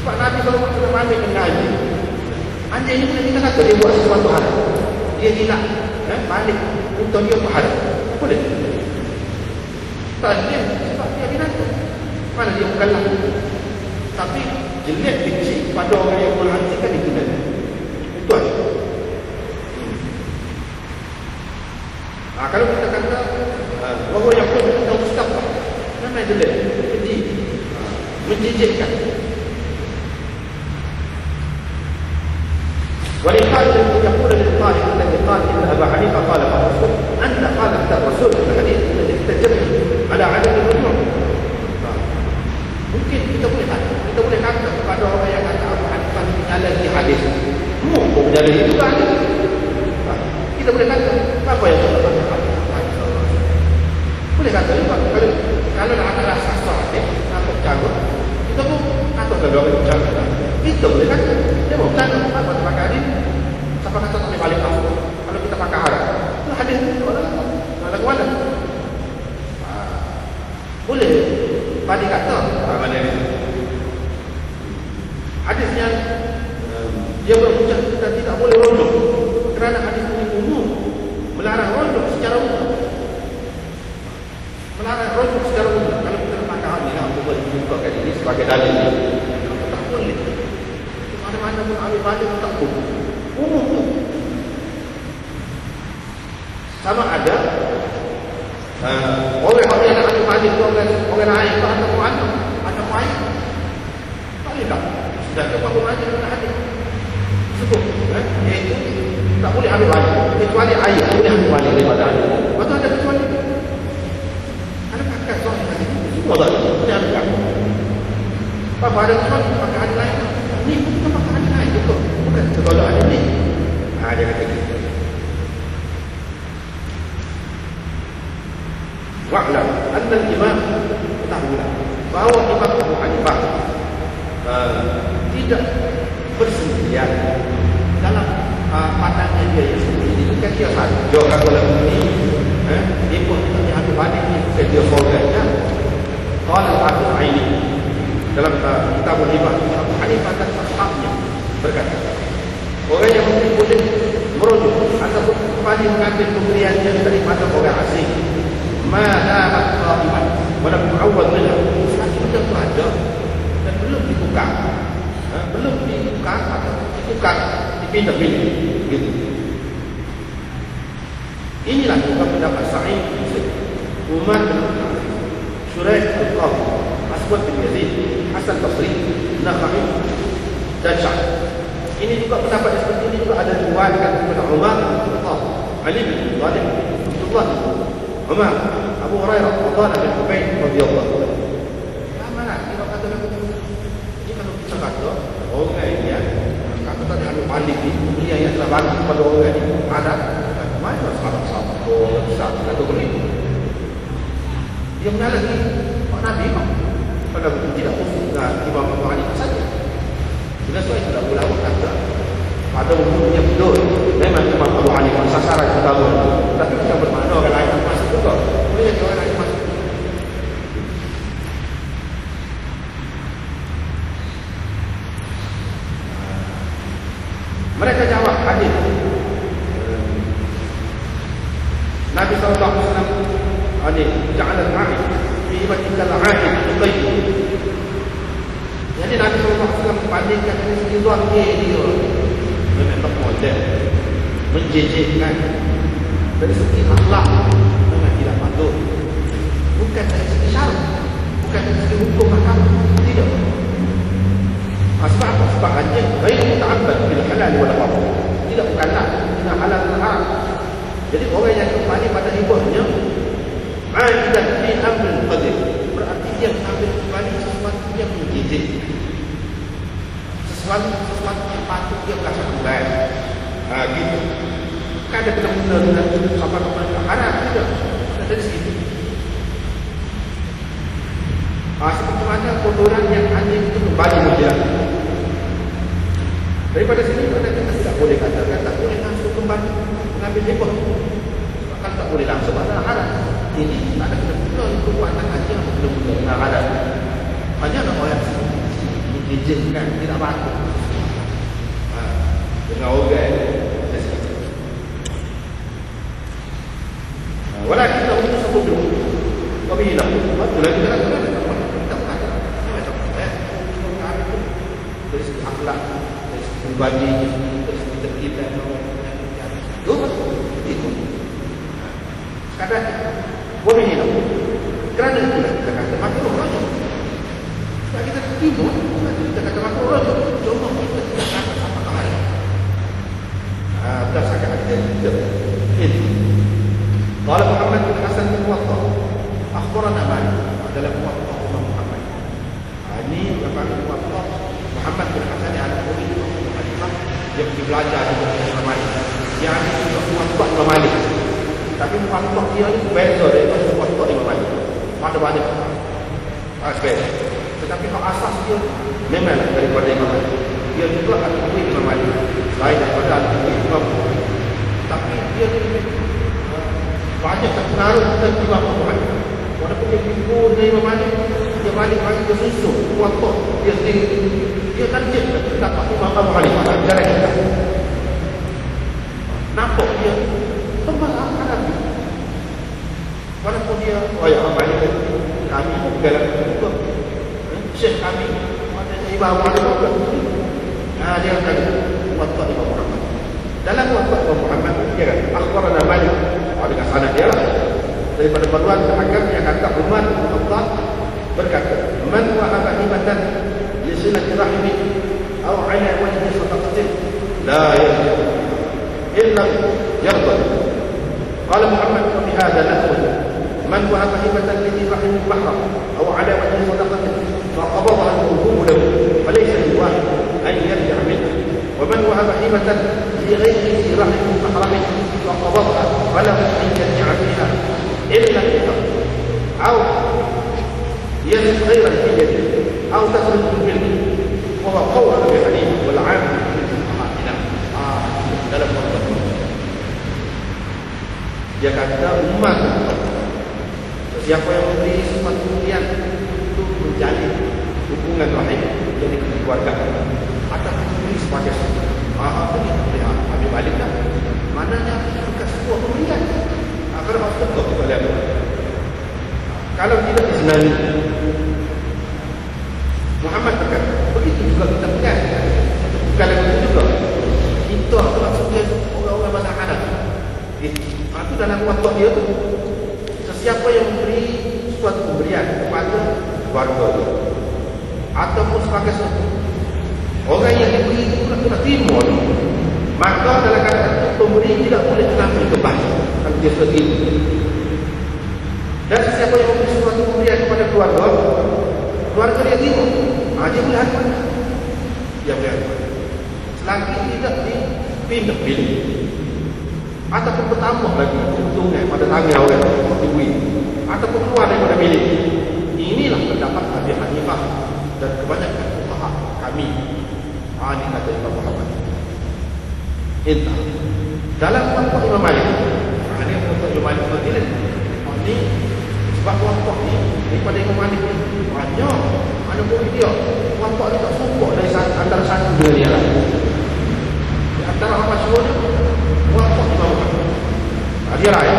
Sebab Nabi SAW sudah balik dengan anjing. Anjing ni kita kata dia buat sesuatu hal. Dia hilang balik untuk dia berharap. Boleh? Tak dia sebab dia binatang. Mana dia bukan lah. Tapi jelek kecil pada orang yang menghasilkan itu tadi. Itu aja. Kalau kita kata bahawa yang pun kita Mustafa nama jelek, keji, menjijikkan. ولقال يقول للقائل الذي قال ان ابا حنيفه قال الرسول انت قال انت الرسول في الحديث الذي احتجبت على عدم الرجوع. Mungkin kita boleh kata kepada orang yang kata Abu Hanifah menyalahi hadis. Mungkin menyalahi itu hadis. Kita boleh kata apa yang kita katakan. Boleh kata juga kalau nak ada rasa hadis atau jago, kita pun atau kalau orang jago, kita boleh kata. Dia mau kata apa pakai hadis? Siapa kata tak boleh balik kamu? Kalau kita pakai hadis, itu hadis itu ada kuat. Boleh balik kata mana ini? Hadisnya dia berucap kita tidak boleh rontok kerana hadis ini umum melarang rontok secara umum. Melarang rontok secara umum. Kalau kita pakai hadis yang boleh dibukakan ini sebagai dalil, tak boleh. Mana-mana pun ambil balik tak boleh. Umum tu. Sama ada orang yang nak ambil hadis orang lain itu ada mu'anam, ada mu'ayat. Tak boleh tak? Sudah ke bahawa hadis dengan hadis sebut iaitu tak boleh ambil balik kecuali ayat boleh ambil balik daripada hadis. Lepas tu ada kecuali ada pakai soal hadis semua tak boleh ambil balik. Apa ada kecuali pakai hadis lain ni kita pakai hadis lain betul bukan kalau ada ni dia kata gitu. Wa'lam anna al-imam ketahuilah bahawa Imam Abu Hanifah tidak bersendirian dalam pandangan dia yang sendiri. Bukan dia saja kalau ini dia pun tidak diambil balik ni bukan dia seorangnya. Qala al-Hafiz Aini dalam kitab Al-Imam Abu Hanifah dan ashabnya berkata orang yang boleh merujuk ataupun kembali mengambil pemberiannya daripada orang asing ma'amat qa'iman walam tu'awwad minha selagi benda itu ada dan belum dibuka atau dibuka dipindah-pindah gitu. Inilah juga pendapat Sa'id bin Zaid, Umar bin Abdul Aziz, Shuraih al-Qadhi, Aswad bin Yazid, Hasan Basri, Nakhai dan Syah. Ini juga pendapat seperti ini juga ada diriwayatkan kepada Umar bin Khattab, Ali bin Abi Thalib, Abdullah Umar, Abu Hurairah, Abdullah bin Ubayd radhiyallahu anhu. Mana kita kata jadi kalau kita kata orang ini kata tadi ada balik ni dia yang telah balik kepada orang ini ada mana sahabat-sahabat besar atau begitu. Dia menyalahi Pak Nabi pada tidak khusus Imam Abu Hanifah saja. Bila soal itu ulama kata pada umumnya betul memang Imam Abu Hanifah sasaran utama, tapi bukan bermakna orang lain masuk juga. Boleh orang lain masuk. Mereka jawab hadis Nabi sallallahu alaihi wasallam hadis ja'al al-ma'id fi ibatika al-'aid tuqayyid. Jadi Nabi sallallahu alaihi wasallam bandingkan dari segi zahir dia memang model menjijikkan, dari segi akhlak memang tidak patut, bukan dari segi syarat, bukan dari segi hukum mahkamah, tidak. Sebab apa? Sebab anjing ghair muta'abbad bil halal wal haram, tidak bukanlah dengan halal dan haram. Jadi orang yang kembali pada ibadahnya aidan fi amrin qadir, berarti dia ambil kembali sesuatu yang menjijik, sesuatu yang patut dia merasa kembali. Gitu. Kan ada benar-benar apa kepada haram tidak dari situ. Seperti mana kotoran yang anjing itu kembali menjelang. Daripada sini kita tidak boleh katakan tak boleh langsung kembali mengambil hibah. Bahkan tak boleh langsung ada haram. Ini tak ada benar-benar kekuatan anjing atau benar-benar haram. Hanya orang yang izinkan, tidak patut. Dengan orang walau kita untuk sebut dulu kami hilang betul lagi kita kata dari segi akhlak, dari segi pribadi, dari segi terkita itu kadang kami hilang kerana itulah kita kata makhluk rojo sebab kita tertimbul kita kata makhluk rojo contoh kita tidak kata apa hal berdasarkan hadis itu. Qala Muhammad bin Hasan bin Muwatta akhbarana Malik dalam Muwatta Imam Muhammad. Ini dapat Muwatta Muhammad bin Hasan yang ada murid Imam dia pergi belajar di Imam Malik. Yang juga Muwatta Imam Malik. Tapi Muwatta dia ni beza daripada Muwatta Imam Malik. Ada banyak aspek. Tetapi hak asas dia memang daripada Imam Malik. Dia juga ada murid Imam Malik. Lain daripada murid Imam Malik. Tapi dia banyak terpengaruh dengan Imam Muhammad. Walaupun dia timbul dari Imam Malik, dia balik lagi ke susu, Muwatta, dia sendiri. Dia kan dia dapat Imam Abu Hanifah, jalan kita. Nampak dia pembahasan Hanafi. Walaupun dia, Imam Malik kami dalam buku Syekh kami, ada Imam Abu Hanifah. Dia kata Muwatta Imam Muhammad. Dalam Muwatta Imam Muhammad dia kata akhbarana Malik dengan sanad dia lah daripada Marwan Hakam yang kata Umar bin Khattab berkata man wahaba hibatan li silati rahmi aw ala wajhi sadaqatin la yarda illa yarda qala Muhammad wa bihadha nahwu man wahaba hibatan li rahmi bahra aw ala wajhi sadaqatin faqabadaha al-hukum lahu falaysa liwahid an yarja' minhu ومن وهب هبة لغيره رحم محرم وقبضها فله أن يرجع فيها إلا الكتاب أو يجد خيرا في يده أو تخرج منه وهو قول أبي حنيفة والعام من الفقهاء dalam konteks dia kata umat siapa yang memberi sesuatu pemberian untuk menjalin hubungan rahim jadi kekeluargaan atau memberi sebagai ambil balik dah maknanya bukan sebuah pemberian kalau maksud kau kita lihat kalau tidak Islami Muhammad berkata begitu juga kita pegang bukan begitu juga kita maksudnya orang-orang mazhab Hanafi itu dalam waktu dia tu sesiapa yang memberi suatu pemberian kepada keluarga dia ataupun sebagai sesuatu orang yang diberi itu kena terima ni. Maka dalam kata itu pemberi tidak boleh mengambil kebas kalau dia seperti itu. Dan sesiapa yang memberi sesuatu pemberian kepada keluarga dia terima, dia boleh hadir. Dia boleh hadir. Selagi tidak dipindah pilih ataupun bertambah lagi keuntungan pada tangan orang yang diberi ataupun keluar daripada milik. Inilah pendapat Abi Hanifah dan kebanyakan fuqaha kami. Ini kata Imam Muhammad. Entah dalam fatwa Imam Malik. Ini fatwa Imam Malik berdiri. Ini sebab fatwa ni daripada Imam Malik banyak. Ada murid dia. Fatwa ni tak sumpah dari antara satu dua dia lah. Di antara apa suruhnya fatwa Imam Muhammad. Dia lain.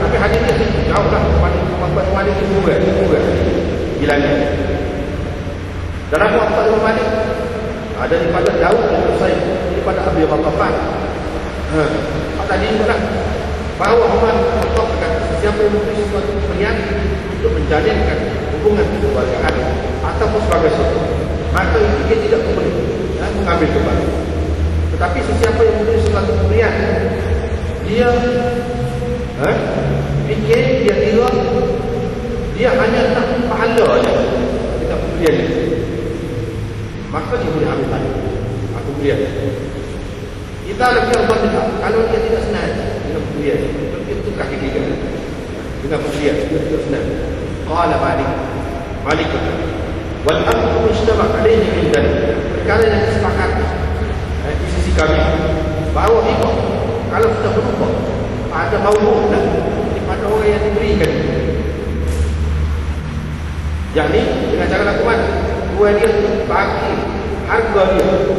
Tapi hadis dia jauh lah kepada fatwa Imam Malik itu juga. Bilangnya. Dalam fatwa Imam Malik ada daripada Daud dan Husain daripada Abi Ghatafan. Tadi pula bahawa Umar Khattab berkata siapa yang memberi sesuatu pemberian untuk menjalinkan hubungan kekeluargaan ataupun sebagai sesuatu maka itu dia tidak boleh mengambil kembali. Tetapi sesiapa yang memberi sesuatu pemberian dia fikir dia kira dia hanya nak pahala saja kita pemberian itu maka dia boleh ambil balik aku berian. Kita lebih berbeza kalau dia tidak senang dengan pemberian dia tukar kaki dia dengan pemberian dia tidak senang. Qala Malik wal amru mujtama' alayhi indana perkara yang disepakati di sisi kami bahawa itu kalau sudah berubah ada maulud pada orang yang diberikan yakni dengan cara lakukan dua dia bagi harga dia